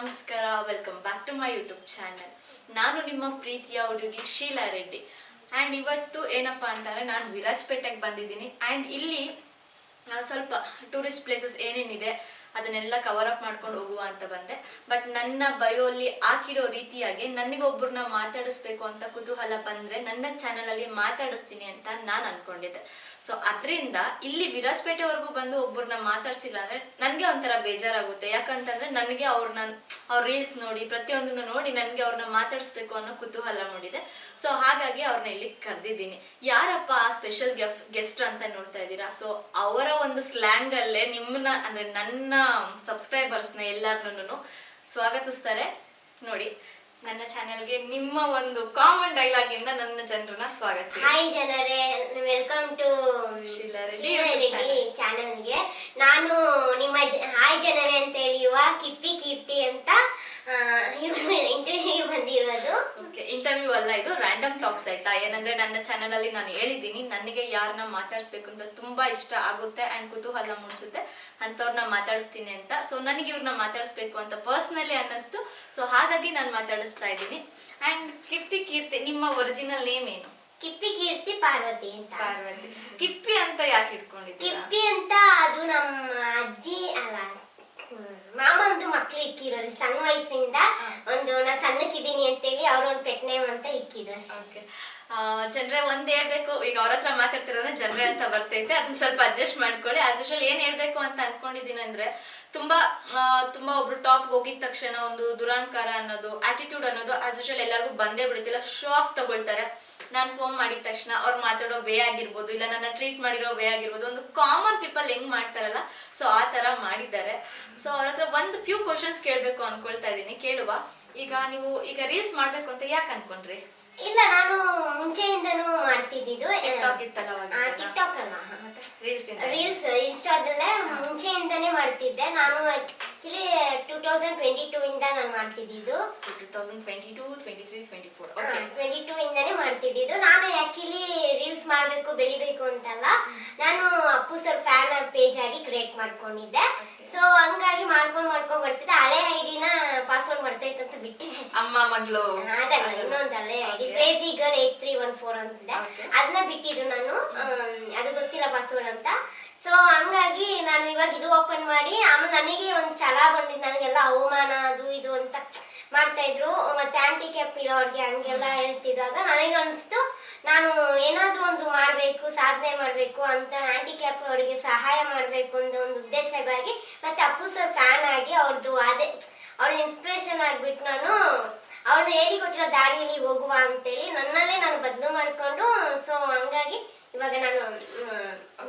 ನಮಸ್ಕಾರ, welcome back to my YouTube channel. ನಾನು ನಿಮ್ಮ ಪ್ರೀತಿಯ ಹುಡುಗಿ ಶೀಲಾ ರೆಡ್ಡಿ. ಆ್ಯಂಡ್ ಇವತ್ತು ಏನಪ್ಪ ಅಂತಂದರೆ ನಾನು ವಿರಾಜಪೇಟೆಗೆ ಬಂದಿದ್ದೀನಿ. ಆ್ಯಂಡ್ ಇಲ್ಲಿ ಸ್ವಲ್ಪ ಟೂರಿಸ್ಟ್ ಪ್ಲೇಸಸ್ ಏನೇನಿದೆ ಅದನ್ನೆಲ್ಲ ಕವರ್ ಅಪ್ ಮಾಡ್ಕೊಂಡು ಹೋಗುವ ಅಂತ ಬಂದೆ. ಬಟ್ ನನ್ನ ಬಯೋಲ್ಲಿ ಹಾಕಿರೋ ರೀತಿಯಾಗಿ ನನಗೊಬ್ಬರನ್ನ ಮಾತಾಡಿಸ್ಬೇಕು ಅಂತ ಕುತೂಹಲ ಬಂದರೆ ನನ್ನ ಚಾನಲಲ್ಲಿ ಮಾತಾಡಿಸ್ತೀನಿ ಅಂತ ನಾನು ಅಂದ್ಕೊಂಡಿದ್ದೆ. ಸೊ ಅದರಿಂದ ಇಲ್ಲಿ ವಿರಾಜಪೇಟೆವರೆಗೂ ಬಂದು ಒಬ್ಬರನ್ನ ಮಾತಾಡ್ಸಿಲ್ಲ ಅಂದರೆ ನನಗೆ ಒಂಥರ ಬೇಜಾರಾಗುತ್ತೆ. ಯಾಕಂತಂದರೆ ನನಗೆ ಅವ್ರ ರೀಲ್ಸ್ ನೋಡಿ ಪ್ರತಿಯೊಂದನ್ನು ನೋಡಿ ನನಗೆ ಅವ್ರನ್ನ ಮಾತಾಡಿಸ್ಬೇಕು ಅನ್ನೋ ಕುತೂಹಲ ಮೂಡಿದೆ. ಸೊ ಹಾಗಾಗಿ ಅವ್ರನ್ನ ಇಲ್ಲಿ ಕರೆದಿದ್ದೀನಿ. ಯಾರಪ್ಪ ಆ ಸ್ಪೆಷಲ್ ಗೆಸ್ಟ್ ಅಂತ ನೋಡ್ತಾ ಇದ್ದೀರಾ. ಸೊ ಅವರ ಒಂದು ಸ್ಲ್ಯಾಂಗಲ್ಲೇ ನಿಮ್ಮನ್ನ ಅಂದರೆ ನನ್ನ ಸಬ್ಸ್ಕ್ರೈಬರ್ಸ್ನ ಎಲ್ಲರನ್ನೂ ಸ್ವಾಗತಿಸ್ತಾರೆ. ನೋಡಿ, ನನ್ನ ಚಾನೆಲ್ಗೆ ನಿಮ್ಮ ಒಂದು ಕಾಮನ್ ಡೈಲಾಗ್ ಇಂದ ನನ್ನ ಜನರನ್ನ ಸ್ವಾಗತಿಸಿ. ಹಾಯ್ ಜನರೇ, ವೆಲ್ಕಮ್ ಟು ಶೀಲಾ ರೆಡ್ಡಿ ಚಾನೆಲ್ಗೆ. ನಾನು ನಿಮ್ಮ ಹಾಯ್ ಜನರೇ ಅಂತ ಹೇಳಿಯುವ ಕಿಪ್ಪಿ ಕೀರ್ತಿ ಅಂತ ಇಂಟರ್ವ್ಯೂಗೆ ಬಂದಿರೋದು. ಇಂಟರ್ವ್ಯೂ ಅಲ್ಲ, ಇದು ರ್ಯಾಂಡಮ್ ಟಾಕ್ಸ್ ಆಯ್ತಾ. ಏನಂದ್ರೆ ನನ್ನ ಚಾನೆಲ್ ಅಲ್ಲಿ ನಾನು ಹೇಳಿದ್ದೀನಿ, ನನಗೆ ಯಾರನ್ನ ಮಾತಾಡಿಸ್ಬೇಕು ಅಂತ ತುಂಬಾ ಇಷ್ಟ ಆಗುತ್ತೆ ಅಂಡ್ ಕುತೂಹಲ ಮೂಡಿಸುತ್ತೆ ಅಂತವ್ರನ್ನ ಮಾತಾಡಿಸ್ತೀನಿ ಅಂತ. ಸೊ ನನಗೆ ಇವ್ರನ್ನ ಮಾತಾಡಿಸ್ಬೇಕು ಅಂತ ಪರ್ಸ್ನಲಿ ಅನ್ನಿಸ್ತು. ಸೊ ಹಾಗಾಗಿ ನಾನು ಮಾತಾಡಿಸ್ತಾ ಇದ್ದೀನಿ. ಅಂಡ್ ಕಿಪ್ಪಿ ಕೀರ್ತಿ, ನಿಮ್ಮ ಒರಿಜಿನಲ್ ನೇಮ್ ಏನು? ಕಿಪ್ಪಿ ಕೀರ್ತಿ ಪಾರ್ವತಿ ಅಂತ. ಪಾರ್ವತಿ. ಕಿಪ್ಪಿ ಅಂತ ಯಾಕೆ ಇಟ್ಕೊಂಡಿದ್ದೀರಾ? ಕಿಪ್ಪಿ ಅಂತ ಅದು ನಮ್ಮ ಅಜ್ಜಿ ಅಲ್ಲ ಮಾಮಂದು ಮಕ್ಳು ಇಕ್ಕಿರೋದು. ಸಣ್ಣ ವಯಸ್ಸಿಂದ ಒಂದು ನಾನು ಸಣ್ಣಕ್ಕಿದ್ದೀನಿ ಅಂತೇಳಿ ಅವ್ರ ಒಂದು ಪೆಟ್ ನೇಮ್ ಅಂತ ಇಕ್ಕಿದ್ದು. ಜನರೇ ಒಂದ್ ಹೇಳ್ಬೇಕು, ಈಗ ಅವ್ರ ಹತ್ರ ಮಾತಾಡ್ತಿರೋದ್ರೆ ಜನರೇ ಅಂತ ಬರ್ತೈತೆ, ಅದನ್ನ ಸ್ವಲ್ಪ ಅಡ್ಜಸ್ಟ್ ಮಾಡ್ಕೊಳ್ಳಿ. ಆಸ್ ಯೂಶುವಲ್ ಏನ್ ಹೇಳ್ಬೇಕು ಅಂತ ಅನ್ಕೊಂಡಿದೀನಿ ಅಂದ್ರೆ, ತುಂಬಾ ಒಬ್ರು ಟಾಪ್ ಹೋಗಿದ ತಕ್ಷಣ ಒಂದು ದುರಾಂಕಾರ ಅನ್ನೋದು, ಆಟಿಟ್ಯೂಡ್ ಅನ್ನೋದು ಆಸ್ ಯೂಶುವಲ್ ಎಲ್ಲರಿಗೂ ಬಂದೇ ಬಿಡುತ್ತಿಲ್ಲ. ಶೋ ಆಫ್ ತಗೊಳ್ತಾರೆ. ನಾನು ಫೋನ್ ಮಾಡಿದ ತಕ್ಷಣ ಅವ್ರು ಮಾತಾಡೋ ವೇ ಆಗಿರ್ಬೋದು, ಇಲ್ಲ ನನ್ನ ಟ್ರೀಟ್ ಮಾಡಿರೋ ವೇ ಆಗಿರ್ಬೋದು, ಒಂದು ಕಾಮನ್ ಪೀಪಲ್ ಹೆಂಗ್ ಮಾಡ್ತಾರಲ್ಲ, ಸೊ ಆ ತರ ಮಾಡಿದ್ದಾರೆ. ಸೊ ಅವ್ರ ಹತ್ರ ಒಂದು ಫ್ಯೂ ಕ್ವಶನ್ಸ್ ಕೇಳ್ಬೇಕು ಅನ್ಕೊಳ್ತಾ ಇದೀನಿ. ಕೇಳುವ. ಈಗ ನೀವು ರೀಲ್ಸ್ ಮಾಡ್ಬೇಕು ಅಂತ ಯಾಕೆ ಅನ್ಕೊಂಡ್ರಿ? ಇಲ್ಲ, ನಾನು ಮುಂಚೆಯಿಂದನೂ ಮಾಡ್ತಿದ್ದಿದ್ದು. ಟಿಕ್ಟಾಕ್ ಅಲ್ಲ, ರೀಲ್ಸ್ ಇನ್ಸ್ಟಾದಲ್ಲೇ ಮುಂಚೆಯಿಂದನೇ ಮಾಡ್ತಿದ್ದೆ. ನಾನು ಆಕ್ಚುಲಿ 2022 ಇಂದ ನಾನು ಮಾಡ್ತಿದ್ದಿದ್ದು. 2022 ಇಂದಾನೇ ಮಾಡ್ತಿದ್ದಿದ್ದು. ನಾನು ಆಕ್ಚುಲಿ ರೀಲ್ಸ್ ಮಾಡ್ಬೇಕು ಬೆಳಿಬೇಕು ಅಂತಲ್ಲ, ನಾನು ಅಪ್ಪು ಸರ್ ಫ್ಯಾನ್ ಪೇಜ್ ಆಗಿ ಕ್ರಿಯೇಟ್ ಮಾಡ್ಕೊಂಡಿದ್ದೆ. ಸೊ ಹಂಗಾಗಿ ಮಾಡ್ಕೊಂಡು ಬರ್ತಿದ್ದೆ. ಹಳೆ ಐಡಿನ ಪಾಸ್ವರ್ಡ್ ಮಾಡ್ತೈತೆ ಅಂತ ಬಿಟ್ಟಿದ್ದೆ. ಅಮ್ಮ ಮಗಳು ಅದಲ್ಲ, ಇನ್ನೊಂದು ಹಳೆ ಐಡಿ ಕ್ರೇಜಿ ಗರ್ಲ್ 8314 ಅಂತಿದೆ, ಅದನ್ನ ಬಿಟ್ಟಿದ್ದು ನಾನು. ಅದು ಗೊತ್ತಿಲ್ಲ ಪಾಸ್ವರ್ಡ್ ಅಂತ. ಸೊ ಹಂಗಾಗಿ ನಾನು ಇವಾಗ ಇದು ಓಪನ್ ಮಾಡಿ, ಆಮೇಲೆ ನನಗೆ ಒಂದು ಛಲ ಬಂದಿದ್ದು. ನನಗೆಲ್ಲ ಅವಮಾನ ಅದು ಇದು ಅಂತ ಮಾಡ್ತಾ ಇದ್ರು, ಮತ್ತೆ ಹ್ಯಾಂಡಿಕ್ಯಾಪ್ ಇರೋರ್ಗೆ ಹಂಗೆಲ್ಲ ಹೇಳ್ತಿದ್ದಾಗ ನನಗೆ ಅನಿಸ್ತು, ನಾನು ಏನಾದ್ರೂ ಒಂದು ಮಾಡಬೇಕು, ಸಾಧನೆ ಮಾಡಬೇಕು ಅಂತ, ಹ್ಯಾಂಡಿಕ್ಯಾಪ್ ಅವರಿಗೆ ಸಹಾಯ ಮಾಡಬೇಕು ಅಂತ ಒಂದು ಉದ್ದೇಶವಾಗಿ, ಮತ್ತೆ ಅಪ್ಪು ಸರ್ ಫ್ಯಾನ್ ಆಗಿ ಅವ್ರದ್ದು ಅವ್ರ ಇನ್ಸ್ಪಿರೇಷನ್ ಆಗ್ಬಿಟ್ಟು ನಾನು ಅವ್ರನ್ನ ಹೇಳಿಕೊಟ್ಟಿರೋ ದಾರಿಯಲ್ಲಿ ಹೋಗುವ ಅಂತೇಳಿ ನನ್ನಲ್ಲೇ ನಾನು ಬದಲು ಮಾಡಿಕೊಂಡು, ಸೊ ಹಂಗಾಗಿ ಇವಾಗ ನಾನು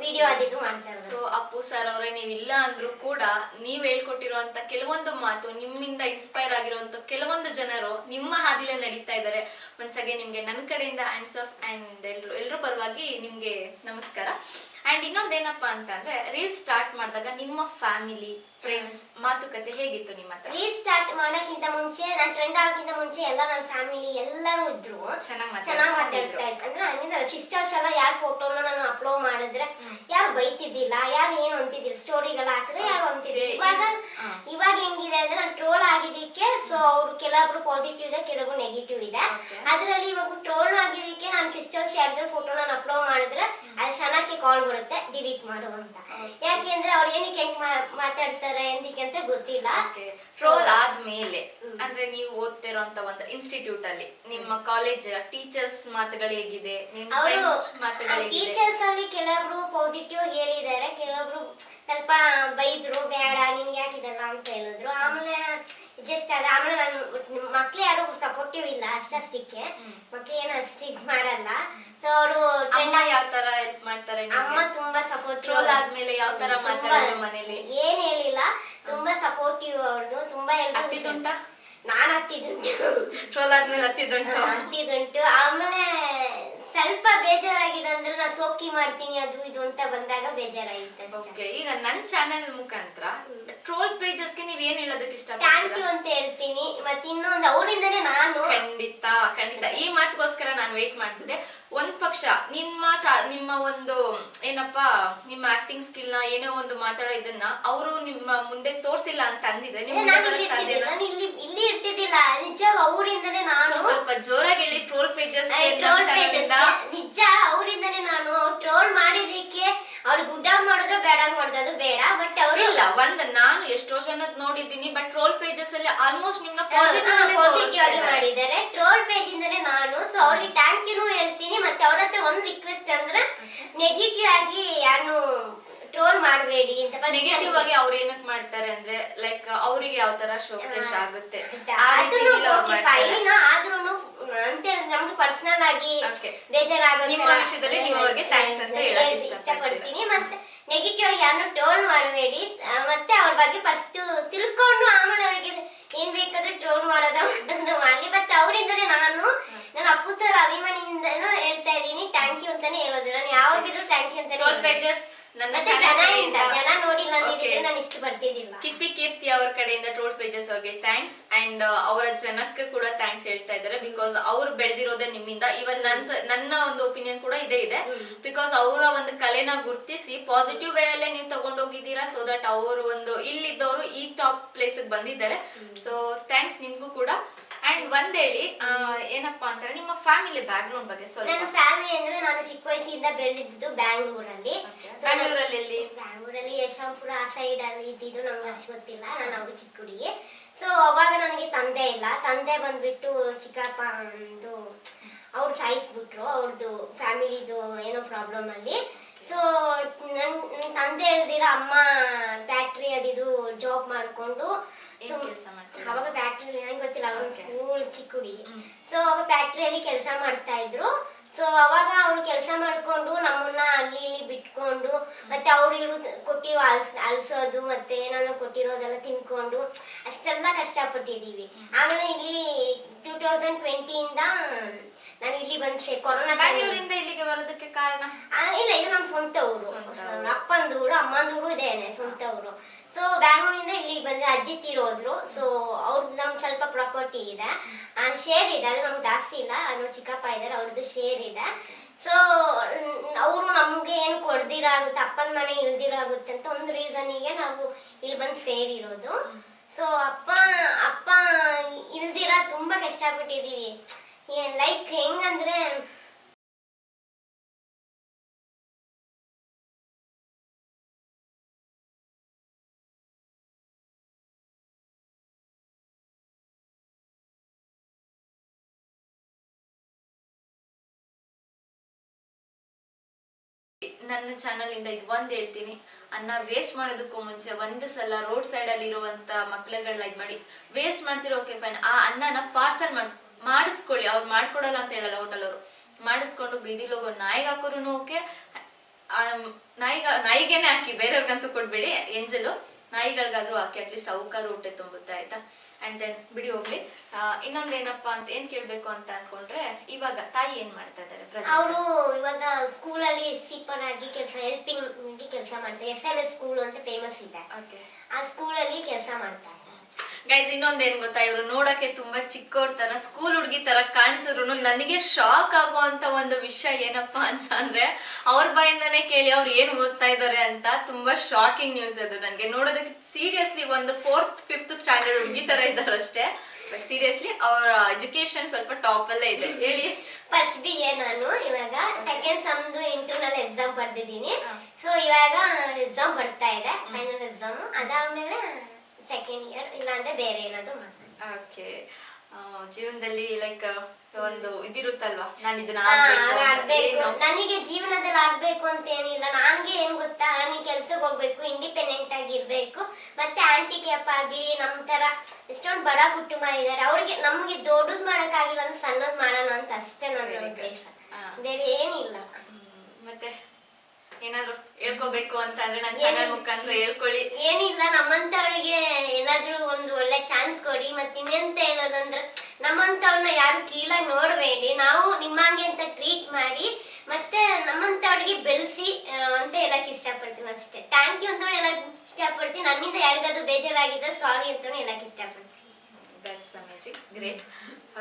ವಿಡಿಯೋ ಅದಿದ್ದು ಮಾಡ್ತಾ ಇರೋದು. ಸೊ ಅಪ್ಪು ಸರ್ ಅವರೇ, ನೀವಿಲ್ಲ ಅಂದ್ರೂ ಕೂಡ ನೀವ್ ಹೇಳ್ಕೊಟ್ಟಿರುವಂತ ಕೆಲವೊಂದು ಮಾತು, ನಿಮ್ಮಿಂದ ಇನ್ಸ್ಪೈರ್ ಆಗಿರುವಂತ ಕೆಲವೊಂದು ಜನರು ನಿಮ್ಮ ಹಾದಿಲೇ ನಡೀತಾ ಇದ್ದಾರೆ. ಒಂದ್ಸಗೆ ನಿಮ್ಗೆ ನನ್ನ ಕಡೆಯಿಂದ ಹ್ಯಾಂಡ್ಸ್ ಆಫ್ ಅಂಡ್ ಎಲ್ರೂ ಪರವಾಗಿ ನಿಮ್ಗೆ ನಮಸ್ಕಾರ. ಅಂಡ್ ಇನ್ನೊಂದೇನಪ್ಪಾ ಅಂತಂದ್ರೆ, ರೀಲ್ಸ್ ಸ್ಟಾರ್ಟ್ ಮಾಡಿದಾಗ ನಿಮ್ಮ ಫ್ಯಾಮಿಲಿ ಫ್ರೆಂಡ್ಸ್ ಮಾತುಕತೆ ಹೇಗಿತ್ತು ನಿಮ್ಮ ಹತ್ರ? ರೀಲ್ಸ್ ಸ್ಟಾರ್ಟ್ ಮಾಡೋಕ್ಕಿಂತ ಮುಂಚೆ, ನಾನು ಟ್ರೆಂಡ್ ಆಗೋಕ್ಕಿಂತ ಮುಂಚೆ ಎಲ್ಲ ನನ್ನ ಫ್ಯಾಮಿಲಿ ಎಲ್ಲರೂ ಇದ್ರು, ಚೆನ್ನಾಗಿ ಮಾತಾಡ್ತಾ ಇದ್ರು. ಅಂದ್ರೆ ಹಂಗಿಂದ ಸಿಸ್ಟರ್ಸ್ ಎಲ್ಲ ಯಾರು ಫೋಟೋನ ನಾನು ಅಪ್ಲೋಡ್ ಮಾಡಿದ್ರೆ ಯಾರು ಬೈತಿದ್ದಿಲ್ಲ, ಯಾರು ಏನು ಅಂತಿದ್ದಿಲ್ಲ. ಸ್ಟೋರಿಗಳ ಹಾಕಿದ್ರೆ ಯಾರು ಅಂತಿದ್ದಿಲ್ಲ. ಇವಾಗ ಹೆಂಗಿದೆ ಅಂದ್ರೆ, ನಾನು ಟ್ರೋಲ್ ಆಗಿದ್ದಕ್ಕೆ ಸೊ ಅವ್ರು ಕೆಲವೊಬ್ರು ಪಾಸಿಟಿವ್ ಇದೆ, ಕೆಲವೊಬ್ರು ನೆಗೆಟಿವ್ ಇದೆ. ಅದರಲ್ಲಿ ಇವಾಗ ಟ್ರೋಲ್ ಆಗಿದ್ದಕ್ಕೆ ನಾನು ಸಿಸ್ಟರ್ಸ್ ಯಾರ್ದು ಫೋಟೋ ನಾನು ಅಪ್ಲೋಡ್ ಮಾಡಿದ್ರೆ ಅದು ಕ್ಷಣಕ್ಕೆ ಕಾಲ್ ಬರುತ್ತೆ ಡಿಲೀಟ್ ಮಾಡು ಅಂತ. ಯಾಕೆಂದ್ರೆ ಅವ್ರು ಏನಕ್ಕೆ ಹೆಂಗ್ ಮಾತಾಡ್ತಾರೆ ಎಂದಿಕ್ಕೆ ಅಂತ ಗೊತ್ತಿಲ್ಲ. ಟ್ರೋಲ್ ಆದ್ಮೇಲೆ ಅಂದ್ರೆ ನೀವು ಓದ್ತಿರೋಂತ ಒಂದು ಇನ್ಸ್ಟಿಟ್ಯೂಟ್ ಅಲ್ಲಿ ನಿಮ್ಮ ಕಾಲೇಜ್ ಟೀಚರ್ಸ್ ಮಾತುಗಳು ಹೇಗಿದೆ? ಟೀಚರ್ಸ್ ಅಲ್ಲಿ ಕೆಲವೊಬ್ರು ಪಾಸಿಟಿವ್ ಹೇಳಿದ್ದಾರೆ, ಕೆಲವೊಬ್ರು ಸ್ವಲ್ಪ ಬೈದ್ರು, ಬೇಡ ನಿನ್ಗೆ ಯಾಕಿದಲ್ಲ ಅಂತ ಹೇಳಿದ್ರು. ಆಮೇಲೆ ಜಸ್ಟ್ ಆಮೇಲೆ ನಾನು ಮಕ್ಳು ಯಾರು ಸಪೋರ್ಟಿವ್ ಇಲ್ಲ, ಅಷ್ಟಕ್ಕೆ ಮಕ್ಳು ಏನು ಅಷ್ಟು ಇದು ಮಾಡಲ್ಲ. ಸೊ ಅವರು ಯಾವ ತರ ಹೆಲ್ಪ್ ಮಾಡ್ತಾರೆ? ಅಮ್ಮ ತುಂಬಾ ಸಪೋರ್ಟಿವ್. ಟ್ರೋಲ್ ಆದ್ಮೇಲೆ ಯಾವ ತರ ಮಾತಾಡೋದು ಮನೇಲಿ? ಏನ್ ಹೇಳಿಲ್ಲ, ತುಂಬಾ ಸಪೋರ್ಟಿವ್. ಅವ್ರದ್ದು ತುಂಬಾ ಹತ್ತಿದುಂಟ? ನಾನು ಹತ್ತಿದುಂಟು. ಟ್ರೋಲ್ ಆದ್ಮೇಲೆ ಹತ್ತಿದುಂಟು. ಆಮೇಲೆ ಸ್ವಲ್ಪ ಬೇಜಾರಾಗಿದೆ ಅಂದ್ರೆ ನಾನು ಸೋಕಿ ಮಾಡ್ತೀನಿ ಅದು ಇದು ಅಂತ ಬಂದಾಗ ಬೇಜಾರಾಗಿತ್ತು ಅಷ್ಟೇ. ಈಗ ನನ್ನ ಚಾನೆಲ್ ಮುಖಾಂತರ ಟ್ರೋಲ್ ಪೇಜಸ್ಗೆ ನೀವ್ ಏನ್ ಹೇಳೋದಕ್ಕೆ ಇಷ್ಟ? ಥ್ಯಾಂಕ್ ಯು ಅಂತ ಹೇಳ್ತೀನಿ. ಮತ್ತೆ ಇನ್ನೊಂದು ಅವರಿಂದನೇ ನಾನು ಖಂಡಿತ ಈ ಮಾತುಗೋಸ್ಕರ ನಾನು ವೇಟ್ ಮಾಡ್ತಿದ್ದೆ. ಒಂದ್ ಪಕ್ಷ ನಿಮ್ಮ ಒಂದು ಏನಪ್ಪಾ ನಿಮ್ಮ ಆಕ್ಟಿಂಗ್ ಸ್ಕಿಲ್ ನ ಏನೋ ಒಂದು ಮಾತಾಡೋ ಇದನ್ನ ಅವರು ನಿಮ್ಮ ಮುಂದೆ ತೋರ್ಸಿಲ್ಲ ಅಂತ ಅಂದಿದ್ರೆ ನಾನು ಇಲ್ಲಿ ಅವರಿಂದನೇ ನಾನು ಸ್ವಲ್ಪ ಜೋರಾಗಿ ಹೇಳಿ. ಟ್ರೋಲ್ ಪೇಜಸ್ ನಿಜ ಅವರಿಂದನೇ ನಾನು ಟ್ರೋಲ್ ಮಾಡಿದಕ್ಕೆ ಅವ್ರು ಗುಡ್ಡಾಗ್ ಮಾಡೋದು ಬೇಡಾಗ್ ಮಾಡೋದು ಅದು ಬೇಡ. ಬಟ್ ಅವರು ಇಲ್ಲ, ನಾನು ಎಷ್ಟೋ ಜನದ್ ನೋಡಿದೀನಿ, ಬಟ್ ಟ್ರೋಲ್ ಪೇಜಸ್ ಅಲ್ಲಿ ಆಲ್ಮೋಸ್ಟ್ ನಿಮ್ನ ಪಾಸಿಟಿವ್ ಆಗಿ ಮಾಡಿದ್ದಾರೆ. ಟ್ರೋಲ್ ಪೇಜ್ ಇಂದನೇ ನಾನು ಸೊ ಅವ್ರಿಗೆ ಥ್ಯಾಂಕ್ ಯು ಹೇಳ್ತೀನಿ. ಮತ್ತೆ ಅವ್ರ ಹತ್ರ ಒಂದು ರಿಕ್ವೆಸ್ಟ್ ಅಂದ್ರೆ ನೆಗೆಟಿವ್ ಆಗಿ ಯಾರು ಟ್ರೋಲ್ ಮಾಡಬೇಡಿ ಅಂತ. ನೆಗೆಟಿವ್ ಆಗಿ ಅವ್ರು ಏನಕ್ಕೆ ಮಾಡ್ತಾರೆ ಅಂದ್ರೆ ಲೈಕ್ ಅವರಿಗೆ ಯಾವ ತರ ಶೋಕೇಶ್ ಆಗುತ್ತೆ ಫೈನ್ ಆದ್ರೂನು ಅಂತ ನಮ್ಗೆ ಪರ್ಸನಲ್ ಆಗಿ ಬೇಜಾರಾಗೋ ನಿಮ್ಮ ವಿಷಯದಲ್ಲಿ ನೀವು ಅವ್ರಿಗೆ ಥ್ಯಾಂಕ್ಸ್ ಅಂತ ಹೇಳಕ್ ಇಷ್ಟಪಡ್ತೀನಿ. ಮತ್ತೆ ನೆಗೆಟಿವ್ ಆಗಿ ಯಾರನ್ನು ಟ್ರೋಲ್ ಮಾಡಬೇಡಿ. ಮತ್ತೆ ಅವ್ರ ಬಗ್ಗೆ ಫಸ್ಟ್ ತಿಳ್ಕೊಂಡು ಆಮೇಲೆ ಅವರಿಗೆ ಏನ್ ಬೇಕಾದ್ರೆ ಟ್ರೋಲ್ ಮಾಡೋದ ಮತ್ತೊಂದು ಮಾಡ್ಲಿ. ಬಟ್ ಅವರಿಂದಲೇ ನಾನು ಅಪ್ಪು ಸರ್ ಅಭಿಮಾನಿಯಿಂದನೂ ಹೇಳ್ತಾ ಇದ್ದೀನಿ ಥ್ಯಾಂಕ್ ಯು ಅಂತಾನೆ ಹೇಳೋದು. ನಾನು ಯಾವಾಗಿದ್ರು ಥ್ಯಾಂಕ್ ಯು ಅಂತಾನೆ. ಜನ ನೋಡಿಲ್ಲ ಅಂದಿದ್ರೆ ನಾನು ಇಷ್ಟು ಬರ್ತಿದ್ದಿಲ್ಲ. ಕಿಪ್ಪಿ ಕೀರ್ತಿ ಅವ್ರ ಕಡೆಯಿಂದ ಟ್ರೋಲ್ ಪೇಜಸ್ ಅವ್ರಿಗೆ ಥ್ಯಾಂಕ್ಸ್ ಅಂಡ್ ಅವರ ಜನಕ್ಕೆ ಕೂಡ ಥ್ಯಾಂಕ್ಸ್ ಹೇಳ್ತಾ ಇದ್ದಾರೆ. ಬಿಕಾಸ್ ಅವ್ರು ಬೆಳೆದಿರೋದೇ ನಿಮ್ಮಿಂದ. ಇವನ್ ನನ್ನ ಒಂದು ಒಪಿನಿಯನ್ ಕೂಡ ಇದೇ ಇದೆ. ಬಿಕಾಸ್ ಅವರ ಒಂದು ಕಲೆನ ಗುರ್ತಿಸಿ ಪಾಸಿಟಿವ್ ವೇ ಅಲ್ಲೇ ನೀವು ತಗೊಂಡೋಗಿದ್ದೀರಾ. ಸೊ ದಟ್ ಅವರು ಒಂದು ಇಲ್ಲಿದ್ದವರು ಈ ಟಾಪ್ ಪ್ಲೇಸ್ ಬಂದಿದ್ದಾರೆ. ಸೊ ಥ್ಯಾಂಕ್ಸ್ ನಿಮ್ಗೂ ಕೂಡ. ಅಂಡ್ ಒಂದ್ ಹೇಳಿ ಏನಪ್ಪಾ ಅಂತಾರೆ ನಿಮ್ಮ ಫ್ಯಾಮಿಲಿ ಬ್ಯಾಕ್ ಗ್ರೌಂಡ್ ಬಗ್ಗೆ ಸ್ವಲ್ಪ. ನನ್ನ ಫ್ಯಾಮಿಲಿ ಅಂದ್ರೆ ನಾನು ಚಿಕ್ಕ ವಯಸ್ಸಿಂದ ಬೆಳೆದಿದ್ದು ಬ್ಯಾಂಗ್ಳೂರಲ್ಲಿ. ಬ್ಯಾಂಗ್ಳೂರಲ್ಲಿ ಯಶವಂತಪುರ ಆ ಸೈಡ್ ಅಲ್ಲಿ ಇದ್ದಿದ್ದು ನಮ್ಗೆ ಅಷ್ಟು ಗೊತ್ತಿಲ್ಲ. ನಾನು ಅವಾಗ ಚಿಕ್ಕ ಹುಡುಗಿ. ಸೊ ಅವಾಗ ನನಗೆ ತಂದೆ ಇಲ್ಲ. ತಂದೆ ಬಂದ್ಬಿಟ್ಟು ಚಿಕ್ಕಪ್ಪ ಒಂದು ಅವ್ರು ಸಾಯಿಸ್ಬಿಟ್ರು. ಅವ್ರದ್ದು ಫ್ಯಾಮಿಲಿದು ಏನೋ ಪ್ರಾಬ್ಲಮ್ ಅಲ್ಲಿ. ಸೊ ನನ್ನ ತಂದೆ ಇಲ್ದಿರ ಅಮ್ಮ ಫ್ಯಾಕ್ಟ್ರಿ ಅದಿದು ಜಾಬ್ ಮಾಡ್ಕೊಂಡು ಅವಾಗ ಫ್ಯಾಕ್ಟ್ರಿ ನಂಗೆ ಗೊತ್ತಿಲ್ಲ ಅವಾಗ ಸ್ಕೂಲ್ ಚಿಕ್ಕ ಹುಡುಗಿ. ಸೊ ಅವಾಗ ಫ್ಯಾಕ್ಟ್ರಿಯಲ್ಲಿ ಕೆಲಸ ಮಾಡ್ತಾ ಇದ್ರು. ಸೊ ಅವಾಗ ಅವ್ರು ಕೆಲಸ ಮಾಡ್ಕೊಂಡು ನಮ್ಮನ್ನ ಅಲ್ಲಿ ಇಲ್ಲಿ ಬಿಟ್ಕೊಂಡು ಮತ್ತೆ ಅವ್ರು ಕೊಟ್ಟಿರೋ ಅಲ್ಸೋದು ಮತ್ತೆ ಏನಾದ್ರು ಕೊಟ್ಟಿರೋದೆಲ್ಲ ತಿನ್ಕೊಂಡು ಅಷ್ಟೆಲ್ಲ ಕಷ್ಟಪಟ್ಟಿದೀವಿ. ಆಮೇಲೆ ಇಲ್ಲಿ 2020 ಇಂದ ನಾನು ಇಲ್ಲಿ ಬಂದೆ. ಕೊರೋನಾ ಬ್ಯಾಂಗ್ಳೂರಿಂದ ಇಲ್ಲಿಗೆ ಬರೋದಕ್ಕೆ ಕಾರಣ ಇಲ್ಲ, ಇದು ನಮ್ಮ ಸ್ವಂತ ಊರು. ಅಪ್ಪಂದು ಊರು ಅಮ್ಮಂದು ಊರು ಇದೇನೆ ಸ್ವಂತ ಊರು. ಸೊ ಬ್ಯಾಂಗ್ಳೂರಿಂದ ಇಲ್ಲಿಗೆ ಬಂದೆ. ಅಜ್ಜಿ ತೀರೋದ್ರು. ಸೊ ಅವ್ರದ್ದು ನಮ್ಗೆ ಸ್ವಲ್ಪ ಪ್ರಾಪರ್ಟಿ ಇದೆ, ಶೇರ್ ಇದೆ. ಅದು ನಮ್ಗೆ ಜಾಸ್ತಿ ಇಲ್ಲ. ಅನ್ನೋ ಚಿಕ್ಕಪ್ಪ ಇದ್ದಾರೆ, ಅವ್ರದ್ದು ಶೇರ್ ಇದೆ. ಸೊ ಅವರು ನಮ್ಗೆ ಏನು ಕೊಡ್ದಿರಾಗುತ್ತೆ, ಅಪ್ಪನ ಮನೆ ಇಲ್ದಿರಾಗುತ್ತೆ ಅಂತ ಒಂದು ರೀಸನ್ಗೆ ನಾವು ಇಲ್ಲಿ ಬಂದು ಸೇರಿರೋದು. ಸೊ ಅಪ್ಪ ಇಲ್ದಿರ ತುಂಬಾ ಕಷ್ಟಪಟ್ಟಿದೀವಿ. ಲೈಕ್ ಹೆಂಗಂದ್ರೆ ನನ್ನ ಚಾನಲ್ ಇಂದ ಇದು ಒಂದ್ ಹೇಳ್ತೀನಿ, ಅನ್ನ ವೇಸ್ಟ್ ಮಾಡೋದಕ್ಕೂ ಮುಂಚೆ ಒಂದು ಸಲ ರೋಡ್ ಸೈಡ್ ಅಲ್ಲಿ ಇರುವಂತ ಮಕ್ಳುಗಳನ್ನ ಇದ್ ಮಾಡಿ ವೇಸ್ಟ್ ಮಾಡ್ತಿರೋ ಓಕೆ ಫೈನ್, ಆ ಅನ್ನನ ಪಾರ್ಸಲ್ ಮಾಡಿಸ್ಕೊಳ್ಳಿ. ಅವ್ರು ಮಾಡ್ಕೊಡಲ್ಲ ಅಂತ ಹೇಳಲ್ಲ, ಹೋಟೆಲ್ ಅವರು ಮಾಡಿಸ್ಕೊಂಡು ಬೀದಿಲಿ ಹೋಗೋ ನಾಯಿಗೆ ಹಾಕೋರು ಓಕೆ, ನಾಯಿಗೇನೆ ಹಾಕಿ, ಬೇರೆಯವ್ರಿಗಂತೂ ಕೊಡ್ಬೇಡಿ. ಎಂಜಲು ನಾಯಿಗಳಿಗಾದ್ರೂ ಹಾಕಿ, ಅಟ್ಲೀಸ್ಟ್ ಅವಕ್ಕಾದ್ರೂ ಹೊಟ್ಟೆ ತುಂಬುತ್ತೆ, ಆಯ್ತಾ. ಅಂಡ್ ದೆನ್ ಬಿಡಿ ಹೋಗ್ಲಿ. ಇನ್ನೊಂದೇನಪ್ಪಾ ಅಂತ ಏನ್ ಕೇಳ್ಬೇಕು ಅಂತ ಅನ್ಕೊಂಡ್ರೆ, ಇವಾಗ ತಾಯಿ ಏನ್ ಮಾಡ್ತಾ ಇದಾರೆ? ಅವರು ಇವಾಗ ಸ್ಕೂಲಲ್ಲಿ ಸೀಪರ್ ಆಗಿ ಕೆಲಸ, ಹೆಲ್ಪಿಂಗ್ ಕೆಲಸ ಮಾಡ್ತಾರೆ. SMS ಸ್ಕೂಲ್ ಅಂತ ಫೇಮಸ್ ಇದೆ, ಆ ಸ್ಕೂಲಲ್ಲಿ ಕೆಲಸ ಮಾಡ್ತಾರೆ. ಗೈಸ್ ಇನ್ನೊಂದೇನ್ ಗೊತ್ತಾ, ಇವ್ರು ನೋಡಕ್ಕೆ ತುಂಬಾ ಚಿಕ್ಕವ್ರ ತರ, ಸ್ಕೂಲ್ ಹುಡುಗಿ ತರ ಕಾಣಿಸಿದ್ರು ನನಗೆ ಶಾಕ್ ಆಗುವಂತ ಒಂದು ವಿಷಯ ಏನಪ್ಪಾ ಅಂತ ಅಂದ್ರೆ, ಅವ್ರ ಬಾಯಿಂದಾನೇ ಕೇಳಿ ಅವ್ರು ಏನ್ ಓದ್ತಾ ಇದಾರೆ ಅಂತ. ತುಂಬಾ ಶಾಕಿಂಗ್ ನ್ಯೂಸ್ ಅದು ನನಗೆ. ನೋಡೋದಕ್ಕೆ ಸೀರಿಯಸ್ಲಿ ಒಂದು 4th 5th ಸ್ಟ್ಯಾಂಡರ್ಡ್ ಹುಡುಗಿ ತರ ಇದಾರೆ ಅಷ್ಟೇ. ಬಟ್ ಸೀರಿಯಸ್ಲಿ ಅವರ ಎಜುಕೇಶನ್ ಸ್ವಲ್ಪ ಟಾಪ್ ಅಲ್ಲೇ ಇದೆ. ಹೇಳಿ. ಫಸ್ಟ್ BA ನಾನು ಇವಾಗ ಸೆಕೆಂಡ್ ಸಮ್ದು ಇಂಟರ್ನಲ್ ಎಕ್ಸಾಮ್ ಬರ್ದಿದ್ದೀನಿ. ಸೊ ಇವಾಗ ಎಕ್ಸಾಮ್ ಬರ್ತಾ ಇದೆ, ಫೈನಲ್ ಎಕ್ಸಾಮ್. ಅದಾದ್ಮೇಲೆ ಸೆಕೆಂಡ್ ಇಯರ್, ಇಲ್ಲಾಂದ್ರೆ ಬೇರೆ ಏನಾದ್ರು ಓಕೆ. ಜೀವನದಲ್ಲಿ ಲೈಕ್ ಒಂದು ಇದಿರುತ್ತಲ್ವಾ, ನಾನು ಇದನ್ನ ಆಗ್ಬೇಕು, ನನಗೆ ಜೀವನದಲ್ಲಿ ಆಗ್ಬೇಕು ಅಂತ ಏನಿಲ್ಲ. ನಂಗೆ ಏನ್ ಗೊತ್ತಾ, ನನಗೆ ಕೆಲ್ಸಕ್ಕೆ ಹೋಗ್ಬೇಕು, ಇಂಡಿಪೆಂಡೆಂಟ್ ಆಗಿರ್ಬೇಕು. ಮತ್ತೆ ಹ್ಯಾಂಡಿಕ್ಯಾಪ್ ಆಗ್ಲಿ, ನಮ್ ತರ ಎಷ್ಟೊಂದು ಬಡ ಕುಟುಂಬ ಇದಾರೆ, ಅವ್ರಿಗೆ ನಮ್ಗೆ ದೊಡ್ಡದ್ ಮಾಡಕ್ ಆಗಿಲ್ಲ ಅಂದ್ರೆ ಸಣ್ಣದ್ ಮಾಡೋಣ ಅಂತ ಅಷ್ಟೇ ನನ್ನ ಉದ್ದೇಶ, ಬೇರೆ ಏನಿಲ್ಲ. ಮತ್ತೆ ಏನಾದ್ರು ಹೇಳ್ಕೋಬೇಕು ಅಂತ ಅಂದ್ರೆ ನನ್ನ ಚಾನೆಲ್ ಮುಖಾಂತರ ಹೇಳ್ಕೊಳ್ಳಿ. ಏನಿಲ್ಲ, ನಮ್ಮಂತವ್ರಿಗೆ ಎಲ್ಲಾದ್ರೂ ಒಂದು ಒಳ್ಳೆ ಚಾನ್ಸ್ ಕೊಡಿ. ಮತ್ತೆ ಇನ್ನೆಂತ ಹೇಳೋದಂದ್ರೆ, ನಮ್ಮಂತವ್ರನ್ನ ಯಾರು ಕೀಳಾಗಿ ನೋಡಬೇಡಿ, ನಾವು ನಿಮ್ಮಂಗೆ ಅಂತ ಟ್ರೀಟ್ ಮಾಡಿ, ಮತ್ತೆ ನಮ್ಮಂತವ್ರಿಗೆ ಬೆಳೆಸಿ ಅಂತ ಹೇಳಕ್ ಇಷ್ಟಪಡ್ತೀನಿ ಅಷ್ಟೇ. ಥ್ಯಾಂಕ್ ಯು ಅಂತ ಹೇಳಕ್ ಇಷ್ಟಪಡ್ತೀನಿ. ನನ್ನಿಂದ ಯಾರಿಗಾದ್ರೂ ಬೇಜಾರಾಗಿದೆ ಸಾರಿ ಅಂತ ಹೇಳಕ್ ಇಷ್ಟಪಡ್ತೀನಿ. That's amazing, great.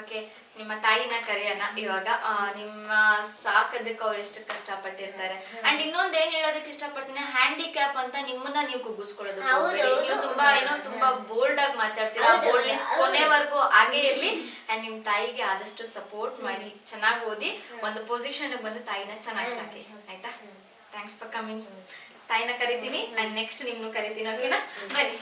ಓಕೆ, ನಿಮ್ಮ ತಾಯಿನ ಕರೆಯೋಣ ಇವಾಗ. ನಿಮ್ಮ ಸಾಕೋದಕ್ಕೆ ಅವ್ರು ಎಷ್ಟು ಕಷ್ಟಪಟ್ಟಿರ್ತಾರೆ. ಅಂಡ್ ಇನ್ನೊಂದ್ ಏನ್ ಹೇಳೋದಕ್ಕೆ ಇಷ್ಟಪಡ್ತೀನಿ, ಹ್ಯಾಂಡಿಕ್ಯಾಪ್ ಅಂತ ನಿಮ್ಮನ್ನ ನೀವು ಕುಗ್ಗಿಸ್ಕೊಳ್ಳೋದು. ನೀವು ತುಂಬಾ ಏನೋ ತುಂಬಾ ಬೋಲ್ಡ್ ಆಗಿ ಮಾತಾಡ್ತೀರಾ, ಬೋಲ್ಡ್ನೆಸ್ ಕೊನೆವರೆಗೂ ಹಾಗೆ ಇರ್ಲಿ ಅಂಡ್ ನಿಮ್ ತಾಯಿಗೆ ಆದಷ್ಟು ಸಪೋರ್ಟ್ ಮಾಡಿ ಚೆನ್ನಾಗಿ ಓದಿ ಒಂದು ಪೊಸಿಷನ್ ಬಂದು ತಾಯಿನ ಚೆನ್ನಾಗಿ ಸಾಕಿ ಆಯ್ತಾ. Thanks for coming. ತಾಯಿನ ಕರಿತೀನಿ ಅಂಡ್ ನೆಕ್ಸ್ಟ್ ನಿಮ್ನು ಕರಿತೀನಿ, ಓಕೆನಾ? ಬನ್ನಿ.